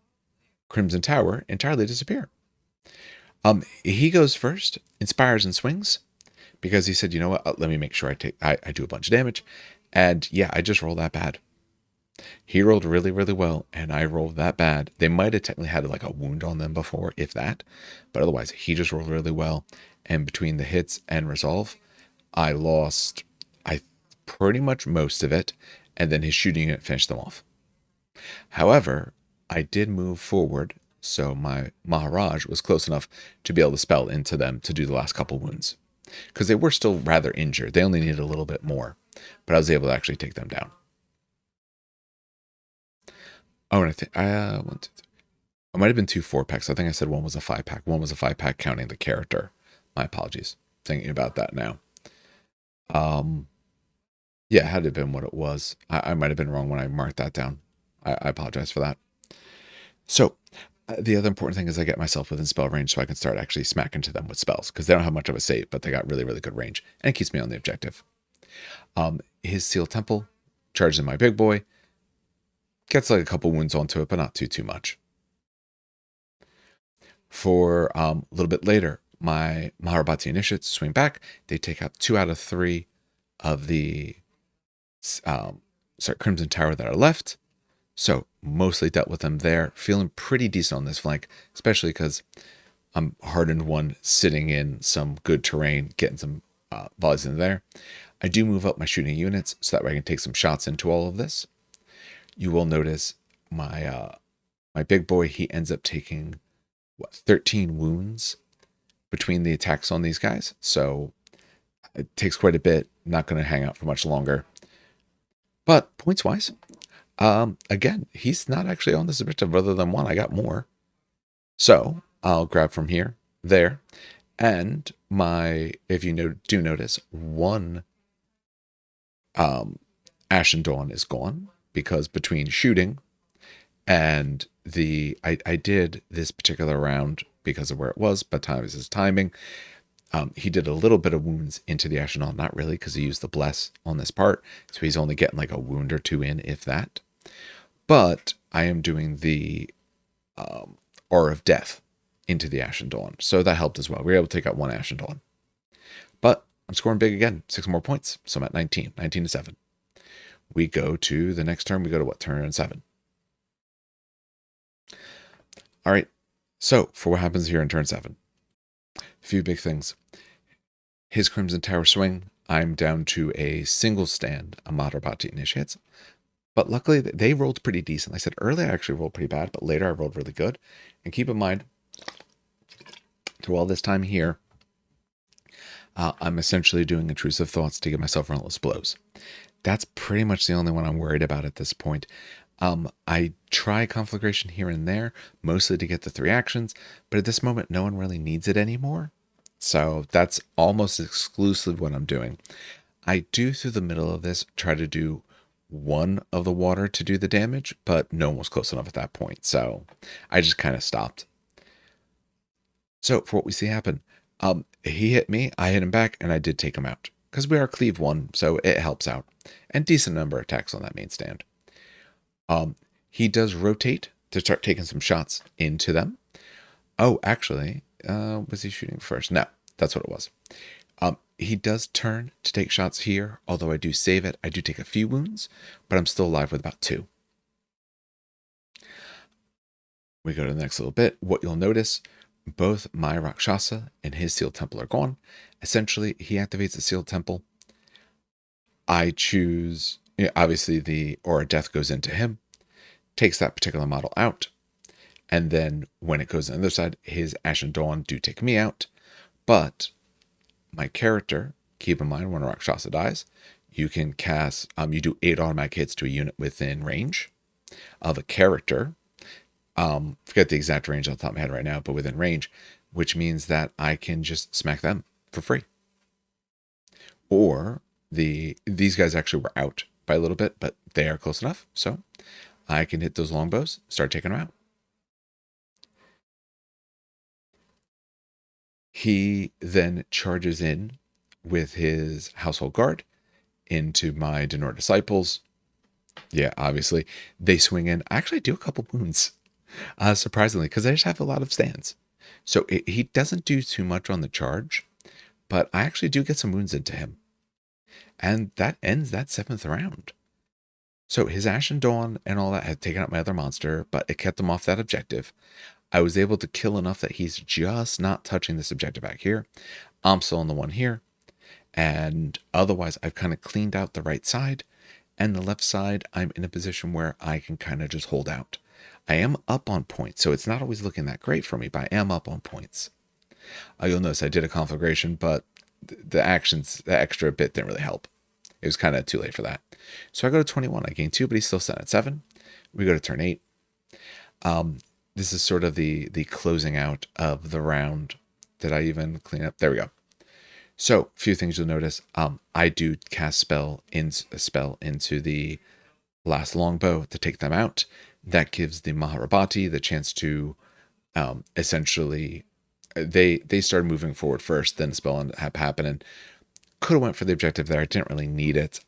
Crimson Tower, entirely disappear. He goes first, inspires and swings, because he said, you know what, let me make sure I do a bunch of damage. And yeah, I just rolled that bad. He rolled really, really well, and I rolled that bad. They might have technically had like a wound on them before, if that, but otherwise he just rolled really well. And between the hits and resolve, I lost pretty much most of it, and then his shooting unit finished them off. However, I did move forward, so my Maharaj was close enough to be able to spell into them to do the last couple wounds, because they were still rather injured. They only needed a little bit more, but I was able to actually take them down. Oh, and I think I might have been 2 4-packs. I think I said one was a 5-pack. One was a 5-pack counting the character. My apologies. Thinking about that now. Yeah, it had to have been what it was. I might have been wrong when I marked that down. I apologize for that. So the other important thing is I get myself within spell range so I can start actually smacking to them with spells, because they don't have much of a save, but they got really, really good range, and it keeps me on the objective. His Seal Temple charges in my big boy. Gets like a couple wounds onto it, but not too much. For a little bit later, my Maharabati Initiates swing back. They take out 2 out of 3 of the Crimson Tower that are left. So mostly dealt with them there. Feeling pretty decent on this flank, especially because I'm hardened 1 sitting in some good terrain, getting some volleys in there. I do move up my shooting units so that way I can take some shots into all of this. You will notice my big boy, he ends up taking 13 wounds between the attacks on these guys. So it takes quite a bit. Not going to hang out for much longer. But points wise, again, he's not actually on this objective other than one. I got more. So I'll grab from here, there, and if you do notice, one Ashen Dawn is gone because between shooting and I did this particular round because of where it was, but time is his timing. He did a little bit of wounds into the Ashen Dawn, not really, because he used the bless on this part, so he's only getting like a wound or two in, if that. But I am doing the Aura of Death into the Ashen Dawn, so that helped as well. We were able to take out one Ashen Dawn. But I'm scoring big again, 6 more points, so I'm at 19 to 7. We go to the next turn. We go to what, turn 7? All right, so for what happens here in turn 7, a few big things. His Crimson Tower swing, I'm down to a single stand, a Madrabati initiates. But luckily, they rolled pretty decent. Like I said earlier, I actually rolled pretty bad, but later I rolled really good. And keep in mind, through all this time here, I'm essentially doing intrusive thoughts to give myself relentless blows. That's pretty much the only one I'm worried about at this point. I try conflagration here and there, mostly to get the 3 actions, but at this moment, no one really needs it anymore. So that's almost exclusively what I'm doing. I do, through the middle of this, try to do one of the water to do the damage, but no one was close enough at that point, so I just kind of stopped. So for what we see happen, he hit me, I hit him back, and I did take him out because we are cleave 1, so it helps out, and decent number of attacks on that main stand. He does rotate to start taking some shots into them. Oh, actually, was he shooting first? No, that's what it was. He does turn to take shots here, although I do save it. I do take a few wounds, but I'm still alive with about 2. We go to the next little bit. What you'll notice, both my Rakshasa and his Sealed Temple are gone. Essentially, he activates the Sealed Temple. I choose, obviously the Aura of Death goes into him, takes that particular model out, and then when it goes on the other side, his Ashen Dawn do take me out, but my character, keep in mind when a Rakshasa dies, you can cast, you do 8 automatic hits to a unit within range of a character. Forget the exact range off the top of my head right now, but within range, which means that I can just smack them for free. Or these guys actually were out by a little bit, but they are close enough, so I can hit those longbows, start taking them out. He then charges in with his household guard into my Denor disciples. Yeah, obviously they swing in. I actually do a couple wounds, surprisingly, because I just have a lot of stands. So he doesn't do too much on the charge, but I actually do get some wounds into him. And that ends that 7th round. So his Ashen Dawn and all that had taken out my other monster, but it kept him off that objective. I was able to kill enough that he's just not touching this objective back here. I'm still on the one here. And otherwise, I've kind of cleaned out the right side. And the left side, I'm in a position where I can kind of just hold out. I am up on points, so it's not always looking that great for me, but I am up on points. You'll notice I did a conflagration, but the actions, the extra bit didn't really help. It was kind of too late for that. So I go to 21. I gain 2, but he's still set at 7. We go to turn 8. This is sort of the closing out of the round. Did I even clean up? There we go. So, a few things you'll notice. I do cast a spell into the last longbow to take them out. That gives the Maharabati the chance to essentially, they started moving forward first, then the spell ended up happening. Could have went for the objective there. I didn't really need it.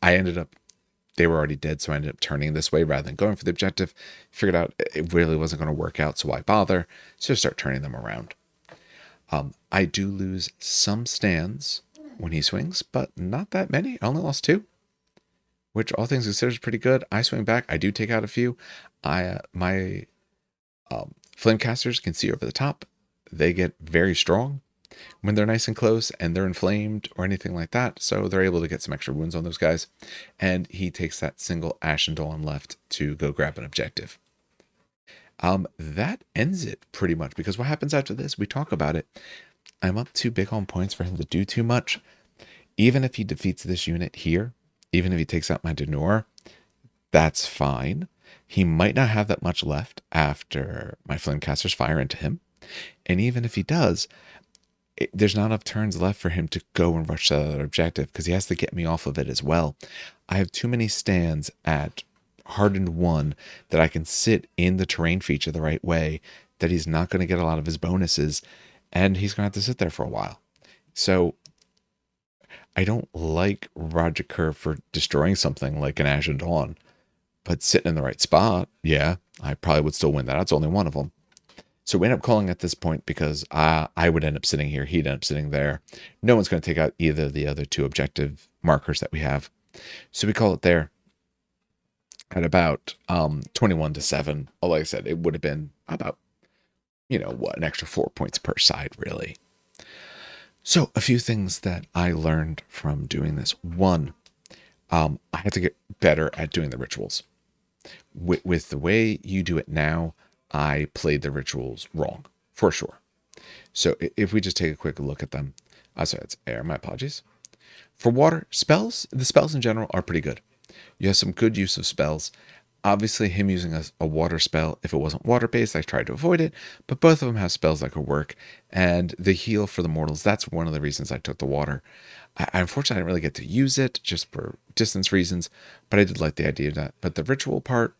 They were already dead, so I ended up turning this way rather than going for the objective. Figured out it really wasn't going to work out, so why bother? So start turning them around. I do lose some stands when he swings, but not that many. I only lost 2, which all things considered is pretty good. I swing back. I do take out a few. My flame casters can see over the top. They get very strong, when they're nice and close and they're inflamed or anything like that. So they're able to get some extra wounds on those guys. And he takes that single Ashen Dawn left to go grab an objective. That ends it pretty much, because what happens after this, we talk about it. I'm up too big on points for him to do too much. Even if he defeats this unit here, even if he takes out my Denor, that's fine. He might not have that much left after my Flamecasters fire into him. And even if he does, there's not enough turns left for him to go and rush that other objective, because he has to get me off of it as well. I have too many stands at Hardened 1 that I can sit in the terrain feature the right way, that he's not going to get a lot of his bonuses, and he's going to have to sit there for a while. So I don't like Roger Kerr for destroying something like an Ashen Dawn, but sitting in the right spot, yeah, I probably would still win that. That's only one of them. So we end up calling at this point, because I would end up sitting here, he'd end up sitting there. No one's going to take out either of the other two objective markers that we have. So we call it there at about 21-7. Like I said, it would have been about, an extra 4 points per side, really. So a few things that I learned from doing this. One, I had to get better at doing the rituals. With the way you do it now, I played the rituals wrong, for sure. So if we just take a quick look at them. Sorry, it's air, my apologies. For water, the spells in general are pretty good. You have some good use of spells. Obviously, him using a water spell, if it wasn't water-based, I tried to avoid it, but both of them have spells that could work. And the heal for the mortals, that's one of the reasons I took the water. I unfortunately didn't really get to use it, just for distance reasons, but I did like the idea of that. But the ritual part,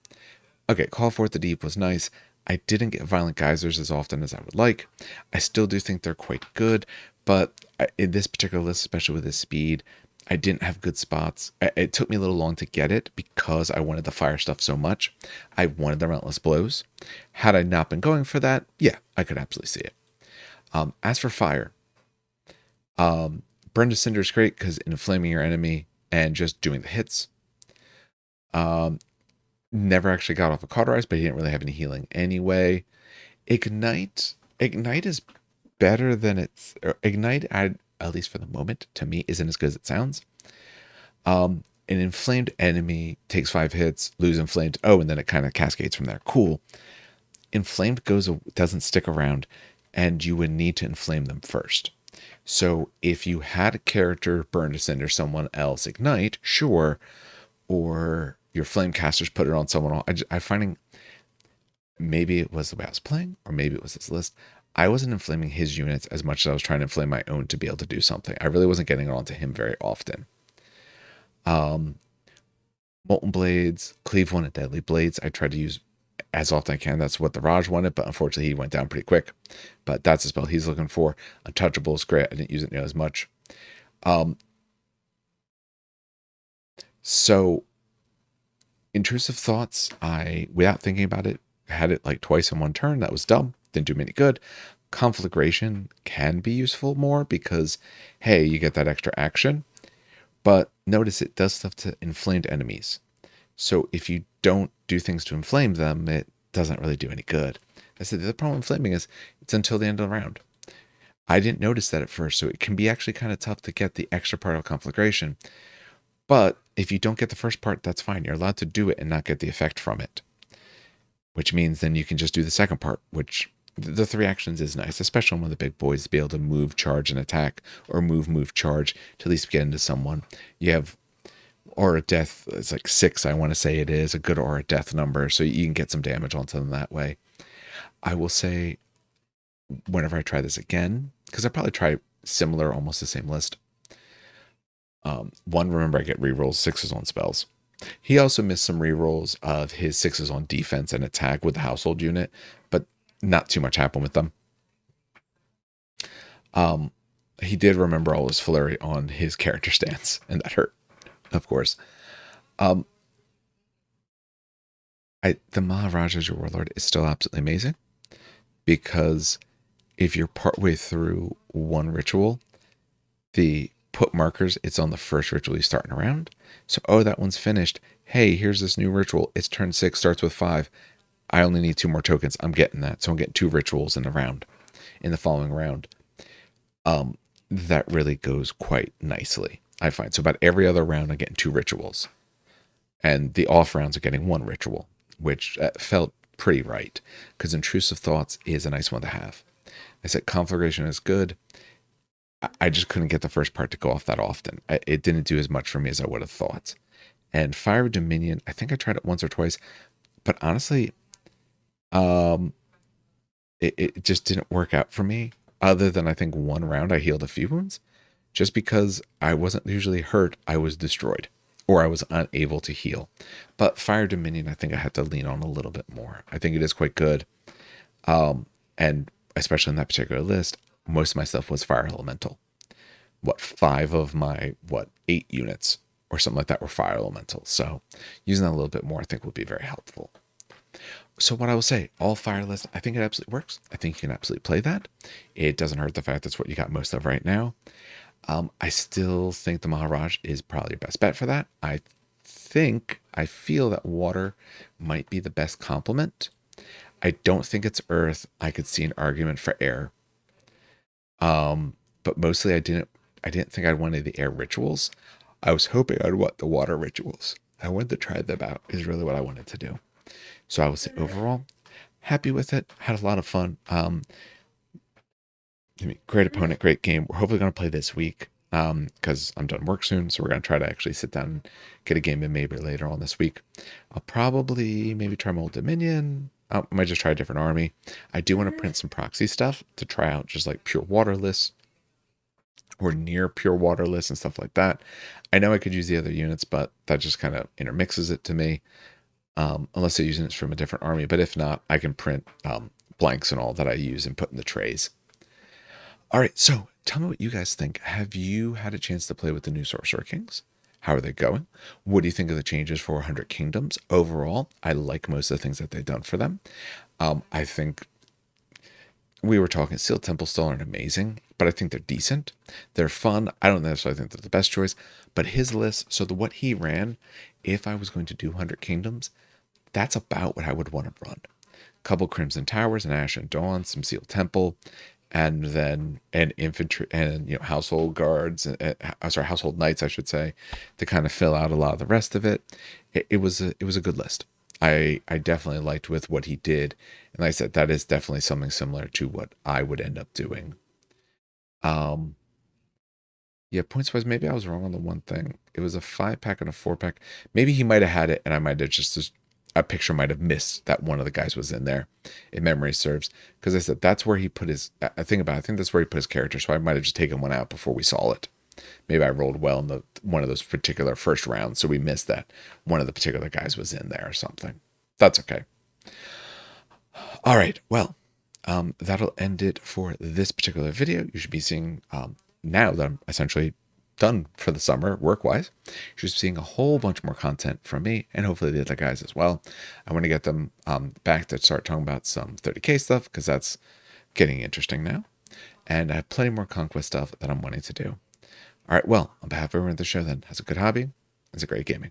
okay, Call Forth the Deep was nice. I didn't get Violent Geysers as often as I would like. I still do think they're quite good, but in this particular list, especially with this speed, I didn't have good spots. It took me a little long to get it because I wanted the fire stuff so much. I wanted the Relentless Blows. Had I not been going for that, yeah, I could absolutely see it. As for fire, Burn to Cinder is great because inflaming your enemy and just doing the hits. Never actually got off a Cauterize, but he didn't really have any healing anyway. Ignite is better than Ignite, at least for the moment, to me, isn't as good as it sounds. An inflamed enemy takes 5 hits, lose inflamed. Oh, and then it kind of cascades from there. Cool. Inflamed doesn't stick around, and you would need to inflame them first. So if you had a character Burn to Cinder, someone else Ignite, sure, or your Flamecasters put it on someone else. I'm finding, maybe it was the way I was playing, or maybe it was this list, I wasn't inflaming his units as much as I was trying to inflame my own to be able to do something. I really wasn't getting it onto him very often. Molten Blades, Cleave 1 and Deadly Blades, I tried to use as often as I can. That's what the Raj wanted, but unfortunately he went down pretty quick. But that's the spell he's looking for. Untouchable is great. I didn't use it near as much. So Intrusive Thoughts, without thinking about it, had it like twice in one turn. That was dumb. Didn't do me any good. Conflagration can be useful more because, hey, you get that extra action. But notice it does stuff to inflamed enemies. So if you don't do things to inflame them, it doesn't really do any good. I said the problem with inflaming is it's until the end of the round. I didn't notice that at first, so it can be actually kind of tough to get the extra part of conflagration. But if you don't get the first part, that's fine. You're allowed to do it and not get the effect from it. Which means then you can just do the second part, which the 3 actions is nice, especially on one of the big boys, to be able to move, charge, and attack, or move, charge, to at least get into someone. You have Aura Death, it's like 6, I want to say it is, a good Aura Death number, so you can get some damage onto them that way. I will say, whenever I try this again, because I probably try similar, almost the same list. 1, remember I get rerolls, 6s on spells. He also missed some rerolls of his 6s on defense and attack with the household unit, but not too much happened with them. He did remember all his flurry on his character stance, and that hurt, of course. The Maharaja's Your Warlord is still absolutely amazing, because if you're partway through one ritual, the put markers, it's on the first ritual you start in a round. So, oh, that one's finished. Hey, here's this new ritual. It's turn 6, starts with 5. I only need 2 more tokens. I'm getting that. So I'm getting 2 rituals in the following round. that really goes quite nicely, I find. So about every other round, I'm getting 2 rituals, and the off rounds are getting 1 ritual, which felt pretty right because intrusive thoughts is a nice one to have. I said conflagration is good. I just couldn't get the first part to go off that often. It didn't do as much for me as I would have thought. And Fire of Dominion, I think I tried it once or twice, but honestly, um, it just didn't work out for me. Other than I think 1 round, I healed a few wounds. Just because I wasn't usually hurt, I was destroyed or I was unable to heal. But Fire Dominion, I think I had to lean on a little bit more. I think it is quite good. And especially in that particular list, most of my stuff was Fire Elemental. What, 8 units or something like that were Fire Elemental. So using that a little bit more, I think would be very helpful. So what I will say, all fire lists, I think it absolutely works. I think you can absolutely play that. It doesn't hurt the fact that's what you got most of right now. I still think the Maharaj is probably your best bet for that. I feel that water might be the best complement. I don't think it's earth. I could see an argument for air. But mostly I didn't think I'd wanted the air rituals. I was hoping I'd want the water rituals. I wanted to try them out is really what I wanted to do. So I would say overall, happy with it. Had a lot of fun. Great opponent, great game. We're hopefully going to play this week because I'm done work soon. So we're going to try to actually sit down and get a game in maybe later on this week. I'll probably maybe try my Old Dominion. I might just try a different army. I do want to print some proxy stuff to try out just like pure water lists or near pure water lists and stuff like that. I know I could use the other units, but that just kind of intermixes it to me. Unless they're using it from a different army. But if not, I can print blanks and all that I use and put in the trays. All right, so tell me what you guys think. Have you had a chance to play with the new Sorcerer Kings? How are they going? What do you think of the changes for 100 Kingdoms? Overall, I like most of the things that they've done for them. I think we were talking Steel Temple still aren't amazing, but I think they're decent. They're fun. I don't necessarily think they're the best choice, but his list, so what he ran, if I was going to do 100 Kingdoms, that's about what I would want to run. Couple Crimson Towers, and Ashen Dawn, some Steel Temple, and then an infantry and household guards, household knights, I should say, to kind of fill out a lot of the rest of it. It was a good list. I definitely liked with what he did, and like I said, that is definitely something similar to what I would end up doing. Yeah, points wise, maybe I was wrong on the one thing. It was a 5-pack and a 4-pack. Maybe he might have had it, and I might have just a picture might have missed that one of the guys was in there, if memory serves. Because I said that's where he put his. I think that's where he put his character. So I might have just taken one out before we saw it. Maybe I rolled well in the one of those particular first rounds, so we missed that one of the particular guys was in there or something. That's okay. All right, well, that'll end it for this particular video. You should be seeing, now that I'm essentially done for the summer work-wise, you're just seeing a whole bunch more content from me and hopefully the other guys as well. I want to get them back to start talking about some 30K stuff because that's getting interesting now. And I have plenty more Conquest stuff that I'm wanting to do. All right, well, on behalf of everyone at the show, then, has a good hobby. It's a great gaming.